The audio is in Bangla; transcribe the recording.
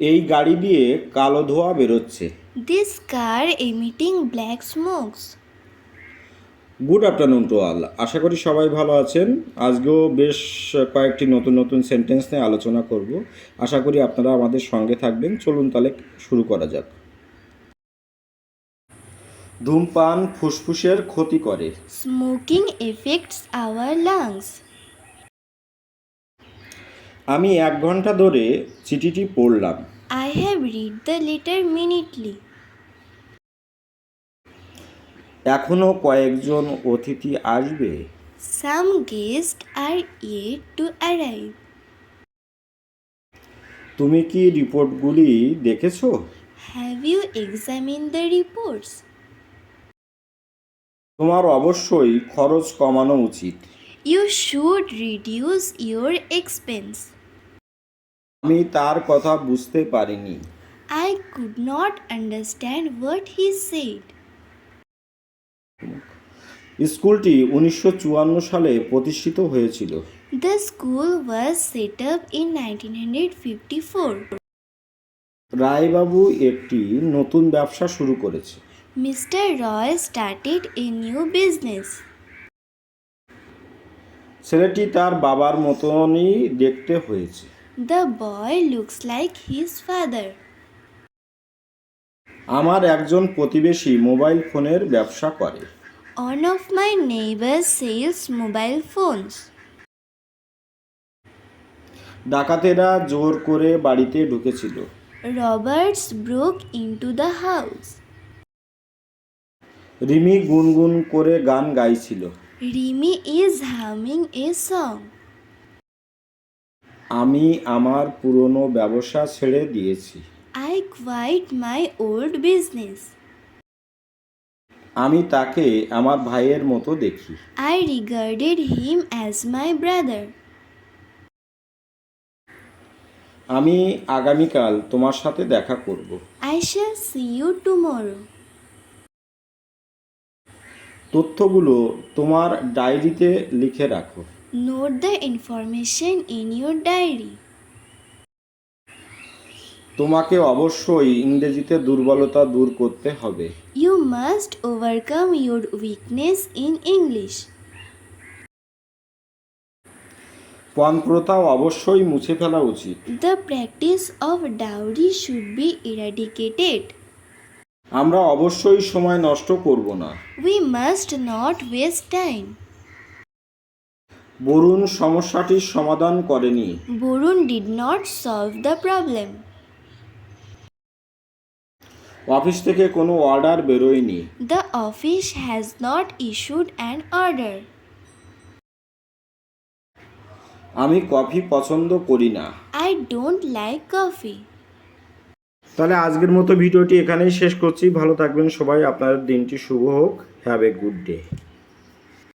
এই গাড়ি দিয়ে কালো ধোঁয়া বেরোচ্ছে। This car emitting black smokes. Good afternoon to all. আশা করি সবাই ভালো আছেন। আজকেও বেশ কয়েকটি নতুন নতুন সেন্টেন্স নিয়ে আলোচনা করব। আশা করি আপনারা আমাদের সঙ্গে থাকবেন। চলুন তাহলে শুরু করা যাক। ধূমপান ফুসফুসের ক্ষতি করে। Smoking affects our lungs. আমি 1 ঘন্টা ধরে চিঠিটি পড়লাম। I have read the letter minutely. এখনও কয়েকজন অতিথি আসবে। Some guests are yet to arrive. তুমি কি রিপোর্টগুলি দেখেছো? Have you examined the reports? তোমার অবশ্যই খরচ কমানো উচিত। You should reduce your expense. আমি তার কথা বুঝতে পারিনি। I could not understand what he said. স্কুলটি 1954 সালে প্রতিষ্ঠিত হয়েছিল। The school was set up in 1954. রায়বাবু একটি নতুন ব্যবসা শুরু করেছে। Mr. Roy started a new business. ছেলেটি তার বাবার মতনই দেখতে হয়েছে। The boy looks like his father. আমার একজন প্রতিবেশী মোবাইল ফোনের ব্যবসা করে। One of my neighbors sells mobile phones. ডাকাতেরা জোর করে বাড়িতে ঢুকেছিল। Robbers broke into the house. Rimi গুনগুন করে গান গাইছিল। Rimi is humming a song. আমি আমার পুরনো ব্যবসা ছেড়ে দিয়েছি। I quit my old business. আমি তাকে আমার ভাইয়ের মতো দেখি। I regarded him as my brother. আমি আগামীকাল তোমার সাথে দেখা করব। I shall see you tomorrow. তথ্যগুলো তোমার ডায়েরিতে লিখে রাখো। Note the information in your diary. তোমাকে অবশ্যই ইংরেজিতে দুর্বলতা দূর করতে হবে। You must overcome your weakness in English. পণপ্রথা অবশ্যই মুছে ফেলা উচিত। The practice of dowry should be eradicated. আমরা অবশ্যই সময় নষ্ট করব না। We must not waste time. Varun সমস্যাটির সমাধান করেনি। Borun did not solve the problem. Office থেকে কোনো অর্ডার বেরোয়নি। The office has not issued an order. আমি কফি পছন্দ করি না। I don't like coffee. তাহলে আজকের মতো ভিডিওটি এখানেই শেষ করছি। ভালো থাকবেন সবাই। আপনার দিনটি শুভ হোক। Have a good day.